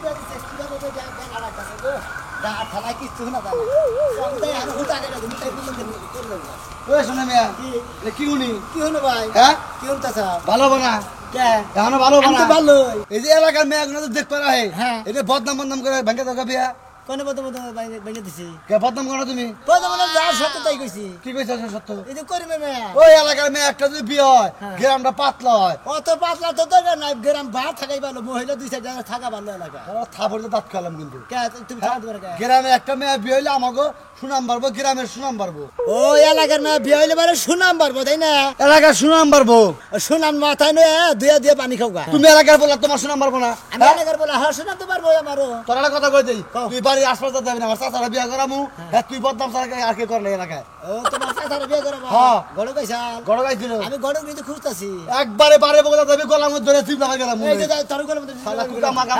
বদনাম বদনাম করে ভেঙে থাকা বিয়া কোন বদনাম ভেঙে দিছি বদনাম করো তুমি সত্য তাই কইছি কি কইছ সত্য এই যে করিমে মেয়া ওই এলাকার মেয়ে একটা যদি বিয়ে হয় গ্রামটা পাতলা হয় অত পাতলা তো দরকার নাই গ্রাম ভাত থাকাই ভালো মহিলা দুই চার জায়গা থাকা ভালো এলাকা থাপড়ে দাঁত খেলাম কিন্তু তুমি খাওয়া দেবে গ্রামে একটা মেয়ে বিয়ে হইলে আমাকে সুনাম বাড়বো গ্রামের সুনাম বাড়বো ওই এলাকার মেয়ে বিয়ে হইলে মানে সুনাম বাড়বো তাই না এলাকার সুনাম বাড়বো সুনাম মাথায় নয় দুয়া দিয়ে পানি খাওয়া তুমি এলাকার বললা তোমার সুনাম বাড়বো না আমি এলাকার বলে হ্যাঁ সুনাম তো পারবো আমারও তোর একটা কথা কই দেই তুই বাড়ির আশপাশ যাবি না আমার চাচারা বিয়ে করামু হ্যাঁ তুই বদনাম ছাড়া আর কি করলে এলাকায় ও তোমার চাচারা বিয়ে করাবো হ্যাঁ গড় কইছাল গড় গাইছিল আমি গড় কিন্তু খুঁজতাছি একবারে বারে বগলা যাবি গলার মধ্যে ধরে চিপ লাগা গেলাম এই যে তোর গলার মধ্যে শালা কুকা মাকা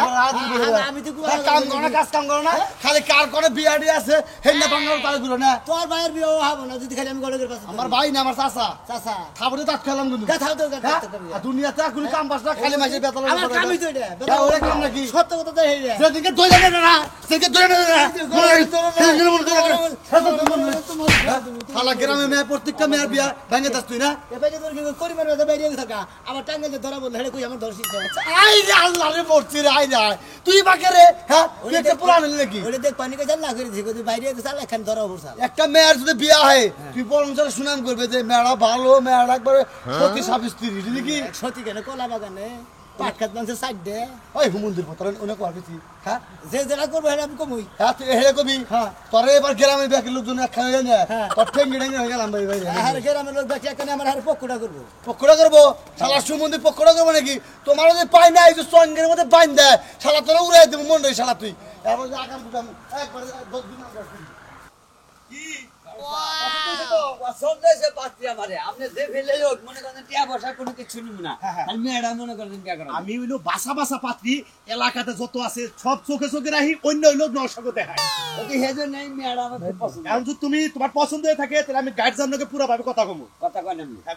আমি তো কাম করো না কাজ কাম করো না খালি কার করে বিয়াডি আছে হেন্না বাংলার তালে গুলো না তোর ভাইয়ের বিয়ে হবো না যদি খালি আমি গড়ের পাশে আমার ভাই না আমার চাচা চাচা থাপড়ে দাঁত খেলাম কিন্তু গাথাও তো দুনিয়াতে কোন কাম পাস না খালি মাসে বেতন আমার কামই তো এটা ওরে কাম নাকি সত্য কথা তো হেই রে সেদিকে দই লাগে না সেদিকে দই লাগে না শালা গ্রামে মেয়ে প্রত্যেকটা মেয়ের বিয়া ভেঙে দাস তুই না এবারে তোর কি করিবার মধ্যে বাইরে থাকা আমার টাঙ্গালে ধরা বল হেড়ে কই আমার ধরছি আই রে আল্লাহ রে মরছি রে আই রে তুই বাকে রে হ্যাঁ তুই একটা পুরান নাকি ওরে দেখ পানি কই না করে দিছি বাইরে গেছাল এখন ধরা বলছাল একটা মেয়ের যদি বিয়া হয় তুই বরং সুনাম করবে যে মেয়েরা ভালো মেয়েরা একবারে সতী সাবিত্রী বুঝলি কি সতী কেন কলা বাগানে পাট খাত মানুষের সাইড দে ওই হুমন্দির পতর অনেক আরবিছি হ্যাঁ যে যেটা করবো হেরা আমি কমই হ্যাঁ তুই হেরে কবি হ্যাঁ তোরে এবার গ্রামের ব্যাকের লোকজন একখানে হয়ে যায় তোর ঠেঙ্গি ঠেঙ্গি হয়ে গেলাম ভাই ভাই আর গ্রামের লোক দেখি এখানে আমার হারে পকোড়া করবো পকোড়া করবো শালা সুমন্দির পকোড়া করবো নাকি তোমার যদি পাই না এই যে সঙ্গের মধ্যে বাইন দেয় শালা তোরা উড়াই দেবো মন রে শালা তুই এবার যে আগাম দুটাম একবারে 10 দিন আগে কি আমি হইলো বাসা বাসা পাত্রী এলাকাতে যত আছে সব চোখে চোখে রাখি অন্য হইলো নরসঙ্গ দেখায় এখন যদি তুমি তোমার পছন্দ হয়ে থাকে তাহলে আমি গাইড জানকে পুরো ভাবে কথা কমু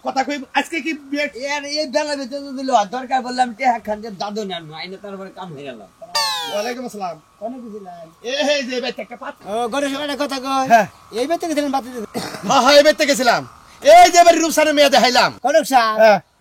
কথা কই আজকে কি এই বেলা ভিতরে দিল দরকার বললাম খান দাদু নেন আইনে তারপরে কাম হয়ে গেল। ওয়ালাইকুম আসসালাম কোন গেছিলেন এই যে বেতে একটা পাত্র ও গণেশ ভাই কথা কই এই বেতে গেছিলেন বাতি হ্যাঁ হ্যাঁ এই বেতে গেছিলাম এই যে এবারে রূপসানের মেয়ে দেখাইলাম গণেশ স্যার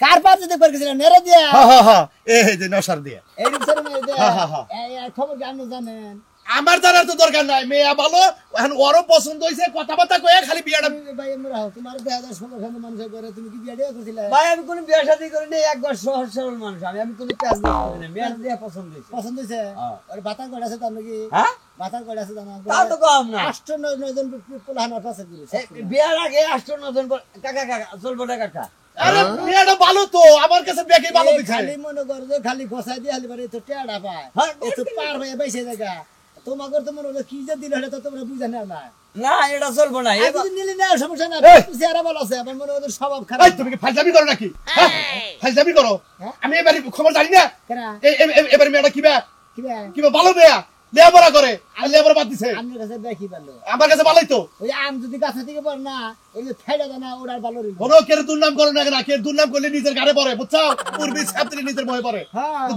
কার পাশে দেখতে গেছিলেন নেরে দিয়া হ্যাঁ হ্যাঁ হ্যাঁ এই যে নসার দিয়ে এই রূপসার মেয়ে দিয়া হ্যাঁ এই খবর কি আপনি জানেন আমার জানার তো দরকার নাই মেয়ে ভালো এখন ওরও পছন্দ হইছে কথাবার্তা কয়ে খালি বিয়াটা ভাই আমরা তোমার 2016 মানুষ করে তুমি কি বিয়ে দিয়া করছিলে ভাই আমি কোনো বিয়ে শাদী করিনি একবার সহজ সরল মানুষ আমি কোনো কাজ করি না মেয়ে দিয়ে পছন্দ হয়েছে পছন্দ হইছে আরে বাতা কই আছে তার নাকি হ্যাঁ বাতা কই আছে জানা তা তো কম না 8-9 জন পোলাহানার পাশে দিছে বিয়ার আগে 8-9 জন কাকা কাকা চলবো না কাকা আরে মেয়েটা ভালো তো আমার কাছে বেকি ভালো দিছে খালি মনে কর যে খালি গোছাই দিয়ে খালি বারে তো টেড়া পায় একটু পার হয়ে বসে জায়গা তোমাকে তো মনে হলো কি যে দিল এটা তো তোমরা বুঝা না না এটা চলবো না যদি নিলি না সমস্যা না চেহারা ভালো আছে আমার মনে হয় স্বভাব এই খারাপ তুমি কি ফাজলামি করো নাকি ফাজলামি করো আমি এবারে খবর জানি না কেনা এবারে মেয়েটা কিবা কিবা কিবা ভালো মেয়া লেবরা করে আর লেবরা বাদ দিছে আমার কাছে দেখি ভালো আমার কাছে ভালোই তো ওই আম যদি গাছে থেকে পড় না ওই যে ফেড়া দানা ওড়ার ভালো রিল কোনো কেন দুর্নাম করো না কেন কে দুর্নাম করলে নিজের গাড়ে পড়ে বুঝছো পূর্বী ছাত্রী নিজের ভয় পড়ে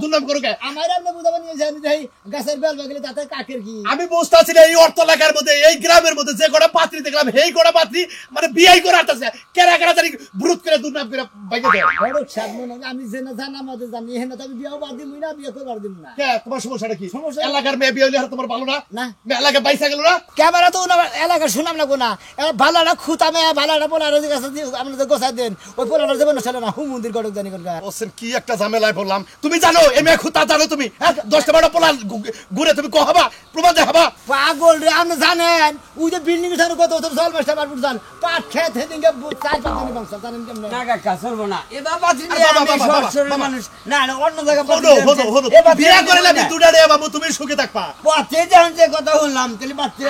দুর্নাম করো কে আমার আপনি বুঝাবেন নিয়ে জানি যাই গাছের বেল বাগলে তাতে কাকের কি আমি বুঝতে আছি এই অর্থ এলাকার মধ্যে এই গ্রামের মধ্যে যে কটা পাত্রী দেখলাম এই কটা পাত্রী মানে বিয়ে করে আসতেছে কেরা কেরা জানি ব্রুত করে দুর্নাম করে বাইকে দেয় বড় সাদ মনে আমি যে না জানা আমাদের জানি হেনা তো আমি বিয়েও বাদ দিমু না বিয়ে করবার দিমু না কে তোমার সমস্যাটা কি সমস্যা এলাকার মেয়ে বিয়ে হলে আর তোমার ভালো না না এলাকার বাইসা গেল না ক্যামেরা তো এলাকার শুনাম লাগবো না ভালোটা খুতামে ভালোটা পোলার কাছে আপনি তো গোছাই দেন ওই পোলার জীবন ছিল না হুম মন্দির গড়ক জানি করবে ওসেন কি একটা ঝামেলায় পড়লাম তুমি জানো এই মেয়ে খুতা জানো তুমি 10টা 12টা পোলা ঘুরে তুমি কহাবা প্রমাণ দেখাবা পাগল রে আপনি জানেন ওই যে বিল্ডিং এর সামনে কত জল মাস্টার বারপুর জান পাট খেত হেদিনকে 4-5 দিন বংশ জানেন কেমনে না কাকা চলবো না এবার বাতি মানুষ না অন্য জায়গা বিয়ে করলে আমি দুটা রে বাবু তুমি সুখে থাকবা পথে যখন যে কথা বললাম তাহলে বাচ্চা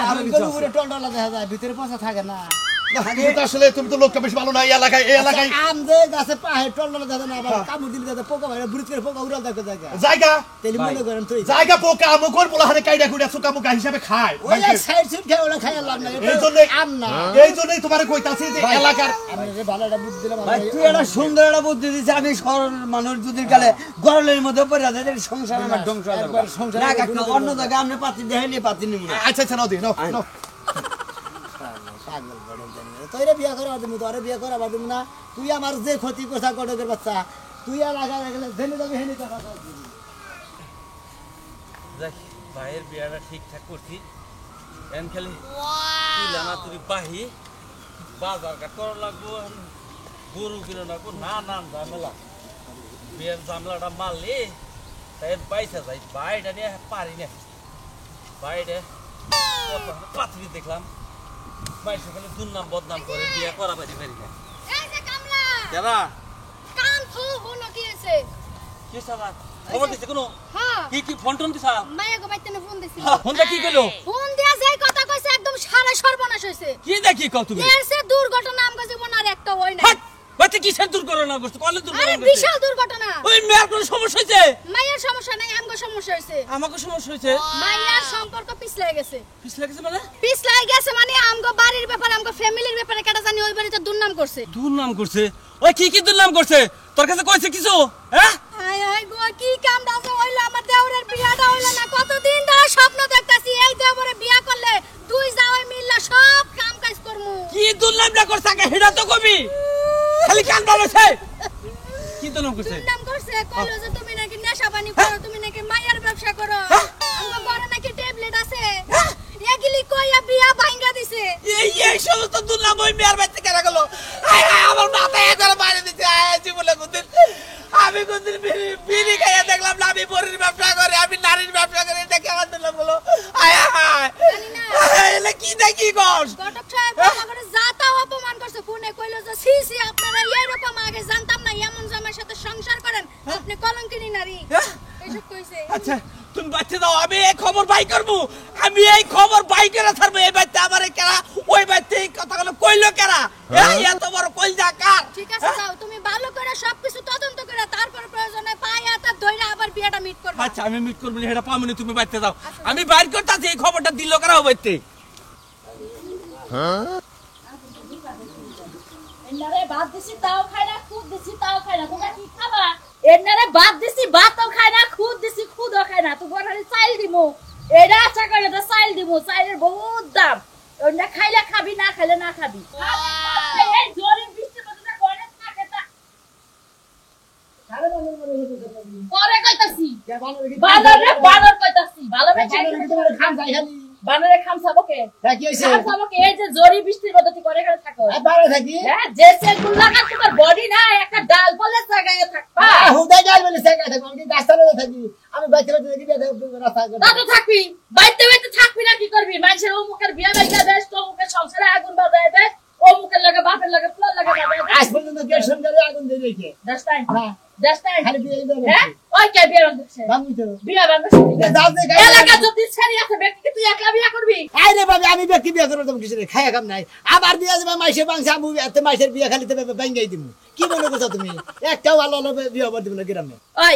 টন্ডলা দেখা যায় ভিতরে পয়সা থাকে না তুমি তো লোকটা বেশি ভালো না এই এলাকায় আম যে গাছে পাহে টললে দাদা না আবার কামড় দিলে দাদা পোকা ভাইরা বুড়ি করে পোকা উড়াল দেখো জায়গা তেলি মনে করেন তুই জায়গা পোকা আমকর বলা হারে কাইডা কুইডা সুকা মুকা হিসাবে খায় ওই এক সাইড সিট খায় ওরা খায় লাভ না এই জন্য আম না এই জন্যই তোমারে কইতাছি যে এলাকার আমি যে ভালো একটা বুদ্ধি দিলাম ভাই তুই একটা সুন্দর একটা বুদ্ধি দিছিস আমি সরল মানুষ যদি গেলে গরলের মধ্যে পড়ে যায় তাহলে সংসার আমার ধ্বংস হয়ে যাবে সংসার না কাকা অন্য জায়গায় আপনি পাতি দেখাইলে পাতি নিব না আচ্ছা নাও দি নাও পাগল বড় জানি তোরে বিয়া করা দিমু তোরে বিয়া করা দিমু না তুই আমার যে ক্ষতি করছা গডকের বাচ্চা তুই আর আগা গেলে জেনে যাবি হেনি টাকা দিবি দেখ ভাইয়ের বিয়াটা ঠিকঠাক করছি এন খালি তুই জানা তুই বাহি বাজার ঘাট করা লাগবো গরু কিনে লাগবো নানান ঝামেলা বিয়ের ঝামেলাটা মারলে তাই বাইসা যাই বাইটা নিয়ে পারি না বাইরে পাথরি দেখলাম বাইরে খালি দুর্নাম বদনাম করে বিয়ে করা পারি পারি না এই যে কামলা কেনা কান থু হলো কি আছে কি সাবা খবর দিছে কোনো হ্যাঁ কি ফোন টোন দিছা মায়া গো বাইতে ফোন দিছিল ফোনটা কি কইলো ফোন দিয়া যে কথা কইছে একদম সারা সর্বনাশ হইছে কি দেখি কও তুমি এর সে দুর্ঘটনা আমগো জীবন আর একটা হই না বাচ্চা কি সে দুর্ঘটনা করছে কলে আরে দুর্ঘটনা বিশাল দুর্ঘটনা ওই মেয়ের কোনো সমস্যা হইছে মায়ের সমস্যা নাই আমগো সমস্যা হইছে আমাকে সমস্যা হইছে মায়ের সম্পর্ক পিছলাই গেছে পিছলা গেছে মানে পিছলাই গেছে মানে আমগো বাড়ির ব্যাপারে আমগো ফ্যামিলির ব্যাপারে কেটা জানি ওই বাড়িতে দুর্নাম করছে দুর্নাম করছে ওই কি দুর্নাম করছে তোর কাছে কইছে কিছু হ্যাঁ আয় আয় গো কি কামটা আছে হইলো আমার দেওরের বিয়াটা হইলো না কতদিন ধরে স্বপ্ন দেখতাছি এই দেওরে বিয়া করলে দুই জামাই মিললা সব কাম কাজ করমু কি দুর্নামটা করছে আগে হেডা তো কবি খালি কান বাড়াছে কি দুর্নাম করছে দুর্নাম করছে কইলো যে তুমি নাকি নেশা পানি করো তুমি নাকি মায়ের ব্যবসা করো আমগো ঘরে নাকি ট্যাবলেট আছে এগুলি কইয়া বিয়া ভাঙা দিছে এই সমস্ত দুর্নাম ওই মেয়ের বাড়িতে কেন গেল আয় আয় আমার মাথায় একবার মারি দিতে আয় জীবনে কোনদিন আমি কোনদিন বিড়ি খাইয়া দেখলাম না আমি বড়ির ব্যবসা করে আমি নারীর ব্যবসা করে দেখে আমার দুর্নাম গেল আয় আয় এলে কি দেখি কস ঘটক সাহেব আমাকে যাতা অপমান করছে ফোনে কইলো যে সি সি আপনারা এরকম আগে জানতাম না এমন জামাইয়ের সাথে সংসার করেন আপনি কলঙ্কিনী নারী এসব কইছে আচ্ছা তুমি বাচ্চা দাও আমি এই খবর বাই করবো আমি এই খবর বাই করে ছাড়বো এই বাচ্চা আমার কেরা ওই বাচ্চা এই কথাগুলো কইলো কেরা এত বড় কইজা কার ঠিক আছে যাও তুমি ভালো করে সবকিছু তদন্ত করে তারপর প্রয়োজনে পায় হাতে ধইরা আবার বিয়াটা মিট করবে আচ্ছা আমি মিট করবো না, এটা পামনি তুমি বাচ্চা দাও আমি বাইর করতেছি এই খবরটা দিল কারা হইতে এনারে ভাত দিছি তাও খায় না খুদ দিছি তাও খায় না তোমরা কি খাবা এনারে ভাত দিছি ভাতও খায় না খুদ দিছি খুদও খায় না তো গোটারি চাইল দিমু এডা আচ্ছা করে তো চাইল দিমু চাইলের বহুত দাম ওটা খাইলে খাবি না খাইলে না খাবি এই জোরে বৃষ্টি মধ্যে করে থাকে তা পরে কইতাছি বানর কইতাছি ভালো না বানরে খাম সাবকে কি হইছে খাম সাবকে এই যে জরি বৃষ্টির মধ্যে তুই করে করে থাকো বাইরে থাকি হ্যাঁ যে সেগুলো লাগা তোমার বডি না একটা ডাল বলে জায়গায় থাকবা হুদাই যাই বলে জায়গা থাকি আমি গাছতলায় থাকি আমি বাইরে দেখি রাস্তা তা তো থাকবি বাইতে বাইতে থাকবি না কি করবি মানুষের ও মুখের বিয়া বাইকা দেশ তো মুখের সংসারে আগুন বাজায় দে ও মুখের লাগে বাপের লাগে ফুলার লাগে বাজায় আজ পর্যন্ত গেট সন্ধ্যারে আগুন দিয়ে রেখে দেশটাই হ্যাঁ দেশটাই খালি বিয়ে দেবে হ্যাঁ ওই কে বিয়া বাঁধছে বামু তো বিয়া বাঁধছে দাও দে এলাকা যদি ছেড়ে আছে ব্যক্তি তুই একলা বিয়া করবি আরে বাবা আমি ব্যক্তি বিয়ে করব তুমি কিছু খায়া কাম নাই আবার বিয়ে দেবে মাইসে বাংসা আমি এত মাইসের বিয়ে খালি দেবে ভাঙ্গাই দিমু কি মনে করছো তুমি একটাও ভালো ভালো বিয়ে হবার দিব না গ্রামে ওই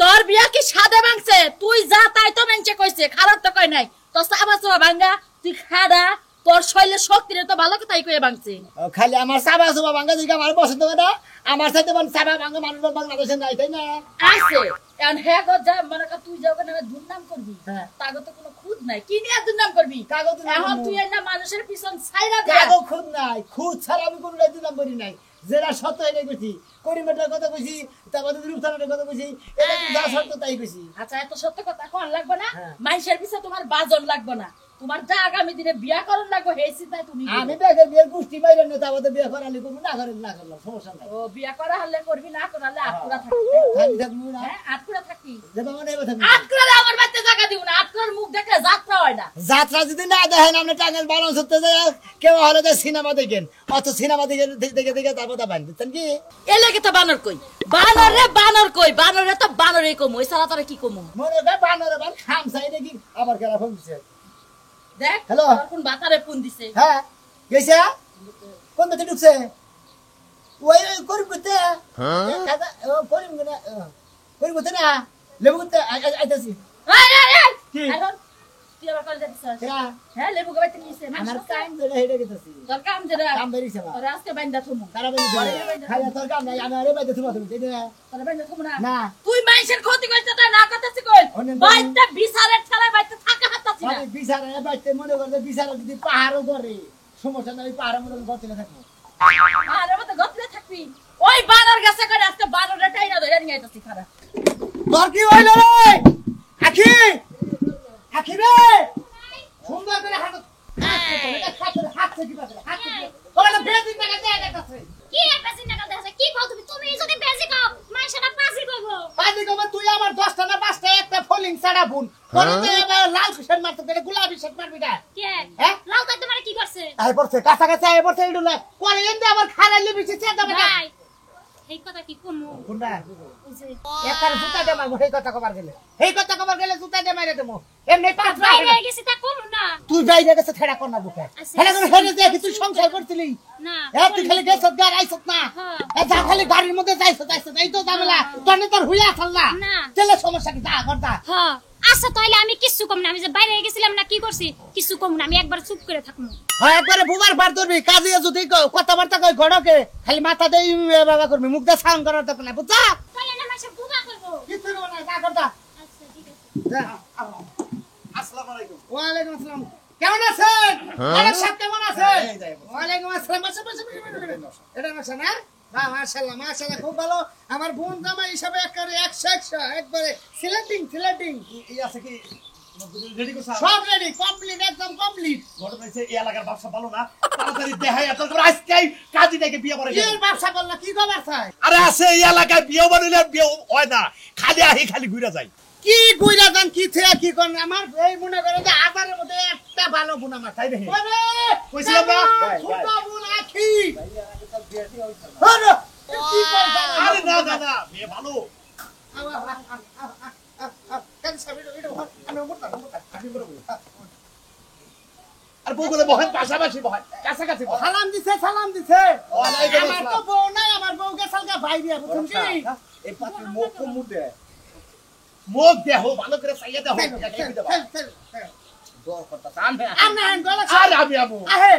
তোর বিয়া কি সাদে ভাঙছে তুই যা তাই তো মেনচে কইছে খারাপ তো কই নাই তো সাবা সাবা ভাঙ্গা তুই খাড়া তোর শৈলের শক্তিরে তো ভালো কথাই কইয়া ভাঙছে খালি আমার সাবা সাবা ভাঙ্গা দিকে আমার পছন্দ না আমার সাথে মানে সাবা ভাঙ্গা মানুষ বাংলাদেশে নাই তাই না আছে এখন হ্যাঁ গো যা মনে কর তুই যাও না দুর্নাম করবি তাগো তো কোনো খুদ নাই কি নিয়ে দুর্নাম করবি কাগজ এখন তুই না মানুষের পিছন ছাইরা দে কাগজ খুদ নাই খুদ ছাড়া আমি কোনো দিলাম করি নাই যেটা সত্য এনে কইছি করিমেটার কথা কইছি তারপর রূপসানের কথা কইছি এটা তো যা সত্য তাই কইছি আচ্ছা এত সত্য কথা কোন লাগবে না মানুষের পিছে তোমার বাজন লাগবে না তোমার যা আগামী দিনে বিয়া করন লাগবে হেই চিন্তা তুমি আমি বেগের বিয়ের গোষ্ঠী বাইরে না তারপর বিয়ে করালি করবো না করেন না করলাম সমস্যা নাই ও বিয়া করা হলে করবি না করালে আটকুড়া থাকবি খালি থাকবো না হ্যাঁ আটকুড়া থাকবি যেটা মনে হবে থাকবো আটকুড়া আমার বাচ্চা জায়গা দিব না আটকুড়ার মুখ দেখলে যাত্রা হয় না যাত্রা যদি না দেখেন আপনি টাঙ্গেল বালান্স হতে যায় কেউ হলে যে সিনেমা দেখেন অত সিনেমা দেখে দেখে দেখে তারপর তা বান্ধ কি এলাকে তো বানর কই বানর কই বানরে তো বানরে কমু এই সারা তারা কি কমু মনে হয় বানরে বান খাম চাই নাকি আবার কেনা ফোন দিছে দেখ হ্যালো। কোন বাতারে ফোন দিছে হ্যাঁ গেছে কোন বেতে ঢুকছে ওই করিম করতে করিম না করিম করতে না লেবু করতে আইতাছি কি? তুই আবার কল দিছিস হ্যাঁ হ্যাঁ লেবু গাইতে নিছে আমার কাম ধরে হেডে গেতাছি তোর কাম যেটা কাম বেরিছে না তোর আজকে বাইন্দা থুমু তারা বলি ধরে খাইয়া তোর কাম নাই আমি আরে বাইতে তুমি তুমি তোর বাইন্দা থুমু না না তুই মানুষের ক্ষতি করতে তাই না করতেছিস কই অনেক বাইতে বিছারের ঠেলায় বাইতে থাকা হাতাছিস না আমি বিচারে বাইতে মনে করতে বিচারে যদি পাহাড়ও করে সমস্যা নাই পাহাড়ের মধ্যে গতিলে থাকবো আরে মত গতলে থাকবি ওই বানর গাছে করে আজকে বানরটা টাইনা ধরে নিয়ে আইতাছি খারা তোর কি হইল রে আখি আখি রে সুন্দর করে হাত হাত থেকে বাজে হাত থেকে ওটা বেদিন টাকা দেয় কাছে কি বেশি টাকা দেছে কি কও তুমি তুমি যদি বেশি কও মাইশাটা পাসি কইবো পাজি কবে তুই আমার 10টা না 5টা একটা ফলিং ছাড়া বুন তোরে লাল কিসের মারতে গেলে গোলাপি শার্ট মারবি না কে হ্যাঁ লাউ তাই তোমারে কি করছে আই পড়ছে কাঁচা কাঁচা আই পড়ছে এডুলা পরে এন্ডে আবার খারাইলে বিছে চেদা বেটা ভাই এই কথা কি কমু কোনটা ওই যে একবার জুতা দে মারবো এই কথা কবার গেলে এই কথা কবার গেলে জুতা দে মাইরে দেবো এমনি পাঁচ বাইরে গেছি তা কমু না তুই বাইরে গেছে ঠেড়া কর না বুকে হেলে করে হেলে দে কি তুই সংসার করছিলি না হ্যাঁ তুই খালি গেছত গাড়ি আইছত না হ্যাঁ। যা খালি গাড়ির মধ্যে যাইছত এই তো ঝামেলা তনে তোর হুইয়া থাললা না। তেলে সমস্যা কি যা করতা হ্যাঁ আচ্ছা তাইলে আমি কিছু কম না আমি যে বাইরে গেছিলাম না কি করছি কিছু কম না আমি একবার চুপ করে থাকমু হয় একবারে বুবার পার ধরবি কাজে যদি কথাবার্তা কই গড়কে খালি মাথা দেই বাবা করবি মুখ দা সাউন্ড করার দরকার নাই বুঝছা তাইলে না মাসে বুকা করবো কিছু না যা করতা আচ্ছা ঠিক আছে যা আসসালামু আলাইকুম। ওয়ালাইকুম আসসালাম কেমন আছেন আরে সাহেব কেমন আছেন ওয়ালাইকুম আসসালাম বসে বসে এটা না না বাহ মাশাআল্লাহ মাশাআল্লাহ খুব ভালো আমার বোন জামাই হিসাবে একবারে 100 একবারে সিলেক্টিং এই আছে কি রেডি করছ সব রেডি কমপ্লিট একদম কমপ্লিট ঘটনা হচ্ছে এই এলাকার ব্যবসা ভালো না তাড়াতাড়ি দেখাই এত করে আজকেই কাজীটাকে বিয়ে করে কি ব্যবসা করলা কি খবর চাই আরে আছে এই এলাকায় বিয়ে বানিলে বিয়ে হয় না খালি আহি খালি ঘুরে যায় কি কইরা জান কি থেকে কি কোন আমার এই মনে করে যে আধারের মধ্যে একটা ভালো গুণ আমার তাই দেখি ওরে কইছিলাম না? ছোট বোন আখি আরে কি করছ আরে না না না বিয়ে ভালো আর বউগুলো বহেন পাশাপাশি বহেন কাছাকাছি বহেন সালাম দিছে ওয়ালাইকুম আমার তো আসসালাম। বউ নাই আমার বউকে সালকা ভাই দিয়া বুঝছেন কি এই পাত্রের মুখ কম মুখ দেয় মুখ দেহ ভালো করে চাইয়া দেহ আমরা হেন গলা আর আমি আমু আহে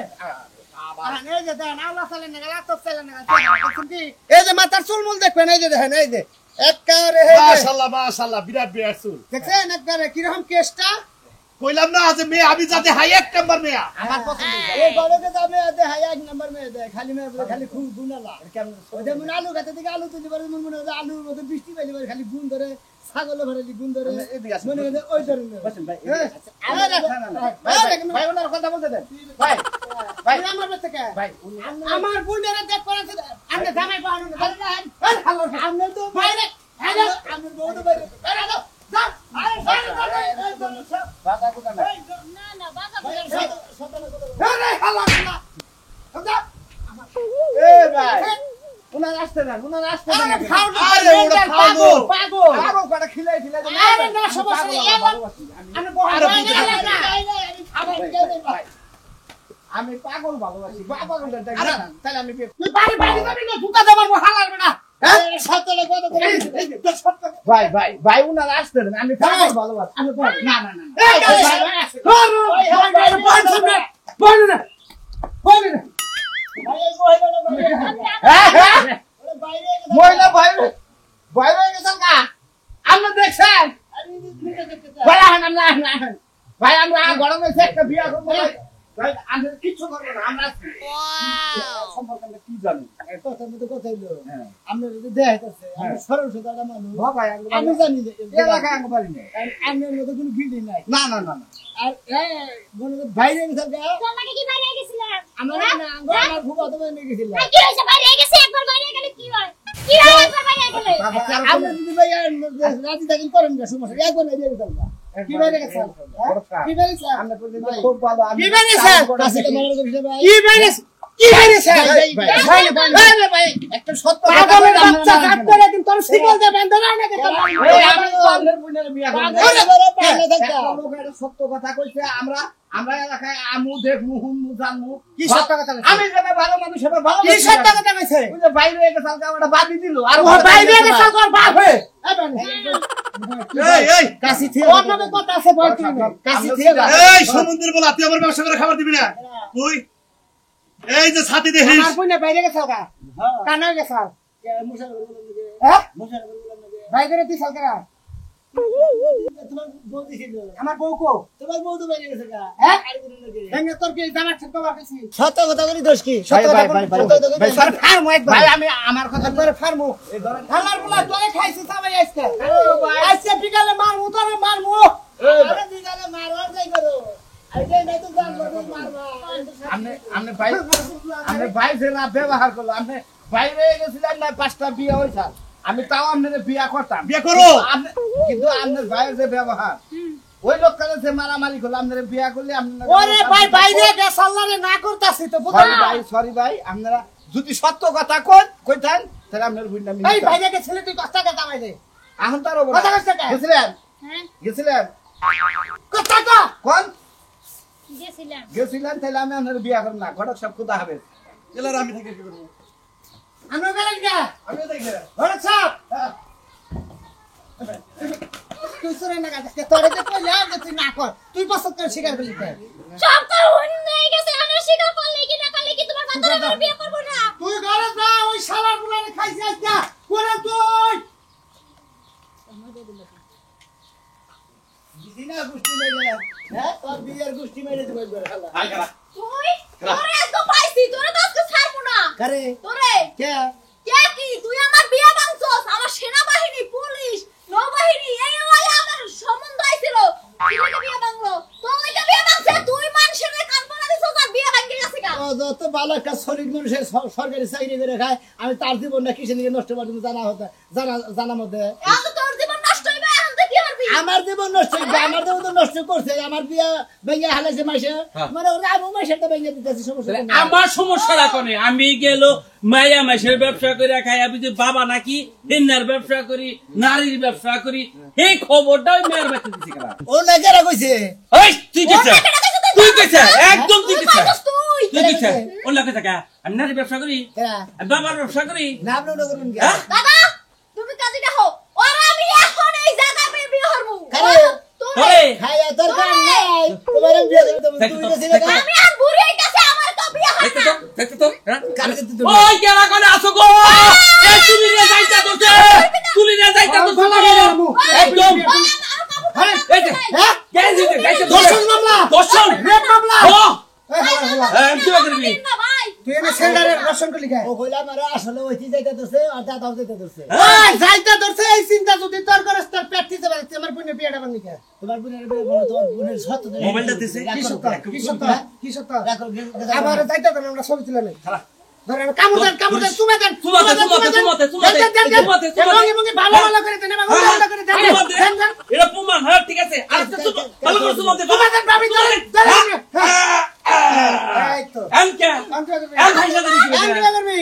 এই যে দেন আল্লাহ সালে না গলা তো সালে না বুঝছেন কি এই যে মাথার চুলমুল দেখবেন এই যে দেখেন এই যে একবারে এই যে মাশাআল্লাহ মাশাআল্লাহ বিরাট বিরাট চুল দেখছেন একবারে কিরকম কেসটা কইলাম না যে মেয়ে আমি যাতে হাই এক নাম্বার মেয়ে আমার পছন্দ এই বড়কে যাবে দে হাই এক নাম্বার মে দে খালি মে খালি খুব গুনালা কেমন ওই মনে আলু গাতে থেকে আলু তুলি পারে মনে হয় আলুর মধ্যে বৃষ্টি পাইলে পারে খালি গুণ ধরে ছাগল ভরালি গুণ ধরে মনে হয় ওই ধরনের বসেন ভাই ভাই ওনার কথা বলতে দেন ভাই ভাই আমার বাচ্চা কে ভাই আমার বোনের দেখ করেছে আপনি জামাই পাওয়ানো না হ্যালো আপনি তো বাইরে হ্যালো আপনি বউ তো বাইরে আরে দাও যাও আরে বাবা কোথা না না না বাবা আরে হালা হালা দাও এ ভাই উনার আসতে না আরে ওটা পাগল পাগল করে খিলাই আরে না সমস্যা নেই আমি বহার আমি পাগল ভালোবাসি পাগল আরে তাহলে আমি তুই বাড়ি যাবি না জুতা দেবার হালার বেটা সত্যলে কত করে ভাই উনার আসতে না আমি পাগল ভালোবাসি আমি না বল না মহিলা ভয় হয়ে গেছেন কা আমরা দেখছেন ভাই আমরা গরমে একটা বিয়া করবো ভাই আমরা কিচ্ছু করবো না আমরা সম্পর্কে আমরা কি জানি কথা মতো কথা হইলো আমরা যদি দেখাইতেছে আমরা সরল সোজা মানুষ আমি জানি যে এলাকায় আগে পারি না আপনার মতো কোনো বিল্ডিং নাই না আর বাইরে গেছেন কা তোমাকে কি বাইরে গেছিলাম আমার খুব অত বাইরে গেছিলাম কি হইছে বাইরে গেছে একবার বাইরে গেলে কি হয় কি হয় একবার বাইরে গেলে আমরা যদি ভাই রাজি থাকেন করেন না সমস্যা একবার বাইরে গেছিলাম কি বাইরে গেছেন কি বাইরে গেছেন আমরা খুব ভালো কি বাইরে গেছেন কাছে তো মনে করিস ভাই কি বাইরে গেছেন ভাই একটা সত্য পাগলের বাচ্চা কাট করে দিন তোর শিকল দে বেঁধে না নাকি আমি তো আপনার বোনের বিয়া করব সত্য কথা কইছে আমরা এলাকায় আমু দেখমু হুমু জানমু কি সব সত্য কথা কইছে? আমি যেটা ভালো মানুষ সেটা ভালো কি সত্য কথা কইছে? ওই যে বাইরে গেছে কালকে আমরা বাদি দিল আর ও বাইরে গেছে তোর বাপ হে। এই কাশি থেকে ওর নামে কথা আছে বল তুই না। কাশি থেকে এই সমুদ্রের বলা তুই আমার ব্যবসা করে খাবার দিবি না তুই এই যে ছাতি দেখিস আমার কইনা বাইরে গেছে কাকা কানা গেছে হ্যাঁ বাইরে দিছ কাকা তোমার বউ দিছিল আমার বউ কো তোমার বউ তো বাইরে গেছে গা হ্যাঁ আর কোনো লাগে এনে তোর কি জামা ছোট বাকিছি সত্য কথা বলি দোষ কি সত্য কথা বলি, সত্য কথা বলি। স্যার ফার্মো একবার ভাই আমি আমার কথা করে ফার্মো আমার বলা তোরে খাইছি সবাই আজকে আজকে বিকালে মারমু তোরে মারমু আরে দিগালে মারবার যাই করো আইলে নাই তো জানবো মারবা আমনে ভাই যে না ব্যবহার করলো আপনি বাইরে গেছিলেন না 5টা বিয়ে হইছে আমি তাও আপনাদের বিয়া করতাম বিয়ে করো। কিন্তু আপনার ভাইয়ের যে ব্যবহার ওই লোকটারে যে মারামারি করলো আপনারা বিয়া করলে আপনারা ওরে ভাই বাইরে গেছে আল্লাহরে না করতাছি তো সরি ভাই আপনারা যদি সত্য কথা কইতেন তাহলে আপনার বুঝলাম এই বাইরে গেছিলে তুই 10 টাকা কামাই দে এখন তার কথা কইছ না? গেছিলেন হ্যাঁ গেছিলেন কথা কো কোন গেছিলাম গেছিলেন তাহলে আমি আপনার বিয়া করব না ঘটক সব কথা হবে এলার আমি থেকে কি করব আমরা গেলেন কে আমি দেখি ঘটক সব তুই সরে না গাছে তোরে তো কইলা যে তুই না কর তুই পছন্দ করে স্বীকার করলি তো সব তো হয়ে গেছে আমরা স্বীকার করলে কি না করলে কি তোমার বান্ধবী আমার বিয়ে করবো না তুই ঘরে যা ওই শালার গুলারে খাইছিস আজকে করে তুই দিনা গুষ্টি মেরে হ্যাঁ তোর বিয়ের গুষ্টি মেরে দিবে খালা তুই তোরে তো পাইছি তোরে তো আজকে ছাড়বো না কারে তোরে কে কে কি তুই আমার বিয়ে ভাঙছস আমার সেনাবাহিনী পুলিশ নৌবাহিনী এই ওয়ালা আমার সম্বন্ধ আইছিল কি লাগে বিয়ে ভাঙলো তোর লাগে বিয়ে ভাঙছে তুই মানুষের কাল্পনা দিছস আর বিয়ে ভাঙে গেছে গা ও যত ভালো একটা শরীর মানুষের সরকারি চাকরি করে খায় আমি তার জীবনটা কিসের দিকে নষ্ট করে জানা মধ্যে এখন তো তোর জীবন নষ্ট হইবে এখন তুই কি করবি আমার জীবন নষ্ট হয়েছে আমার জীবন তো নষ্ট করছে আমার বিয়া ভেঙে হালাইছে মাসে মানে ওরা আমি মাসের তো ভেঙে দিতেছি সমস্যা নেই। আমার সমস্যা রাখনে আমি গেল মায়া মাসের ব্যবসা করে খাই আমি যে বাবা নাকি হিন্নার ব্যবসা করি নারীর ব্যবসা করি এই খবরটা ওই মেয়ের বাচ্চা দিছি কেনা ও না কেরা কইছে ওই তুই কেছে তুই কেছে একদম তুই কেছে তুই তুই কেছে ওর লাগে থাকা আমি নারীর ব্যবসা করি কেরা আমি বাবার ব্যবসা করি নাম না করুন কে হ্যাঁ? দাদা তুমি কাজে দেখো ওর আমি এখন এই জায়গায় বিয়ে করব কারে? তোরে খায়া দরকার নাই তোমার বিয়ে দেব তুমি গেছিলে কা আমি আর বুড়ি হইতাছে আমার তো বিয়ে হয় দেখতে তো দেখতে তো হ্যাঁ? কারে দিতে তুমি ওই কেরা করে আসো গো এই তুলি নিয়ে যাইতা তোকে তুলি নিয়ে যাইতা তো একদম এই যে হ্যাঁ কে দিতে যাইতা দর্শন মামলা দর্শন রেপ মামলা ও হ্যাঁ কি করবি না ভাই তুই এনে সেন্টারে রোশন করলি কে ও কইলা মারে আসলে ওইটি যাইতে দছে আর দাদাও যাইতে দছে ওই যাইতে ধরছে এই চিন্তা যদি তোর করে তোর পেট দিতে পারে আমার বোনের বিয়েটা ভাঙলি কে তোমার বোনের বিয়ে বলো তোমার বোনের সত্য মোবাইলটা দিছে কি সত্য কি সত্য কি সত্য রাখো আমার যাইতে ধরে আমরা ছবি তুলে নেই ধরেন কামড় দেন তুমি দেন ভালো ভালো করে দেন ভালো ভালো করে দেন এটা প্রমাণ হ্যাঁ ঠিক আছে আর ভালো করে তোমাদের তোমাদের ভাবি ধরেন এই তো এমকে এম ভাইসা দিবি করবি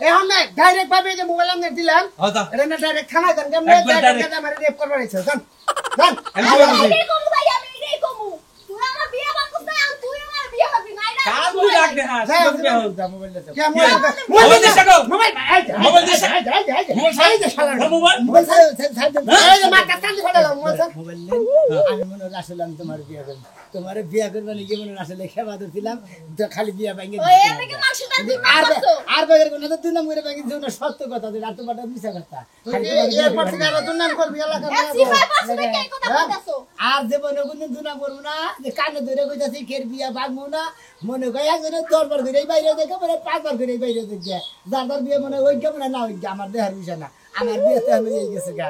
এখন না ডাইরেক্ট ভাবে যে মোবাইল আমনে দিলাম হ্যাঁ এটা না ডাইরেক্ট থানা দেন কেমনে একবার ডাইরেক্ট আমার রেপ করবার ইচ্ছা জান জান এই কমু ভাই আমি এই কমু তুই আমার বিয়ে ভাঙছস না আর তুই আমার বিয়ে করবি না এটা কাজ তুই রাখ দে হ্যাঁ মোবাইলটা কে মোবাইল মোবাইল দিছ কো মোবাইল মোবাইল দিছ মোবাইল দে শালা মোবাইল মোবাইল ছাড় এই যে মাথা কান্দি ফেলে দাও মোবাইল মোবাইল আমি মনে হয় আসলে আমি তোমার বিয়ে করব তোমার বিয়ে করবে নাকি মনে হয় আসলে খেবা দিলাম তো খালি বিয়ে ভাঙে ওই এদিকে মানুষটা তুই মারছস আর বেগের কোন তো দুই নম্বরে ভাঙে যেন সত্য কথা দিল আর তোমারটা মিছা কথা এরপর থেকে আর দুর্নাম করবি এলাকার সিফাই পাছবে কে কথা বলতাছো আর জীবনে কোনদিন দুনা করবো না যে কানে ধরে কইতাছি খের বিয়া ভাঙবো না মনে কয় একজনে 10 বার করে বাইরে দেখে মানে 5 বার করে বাইরে দেখে যার বিয়ে মনে ওই কেমন না ওই আমার দেহার বিষয় না আমার বিয়েতে আমি এই গেছে গা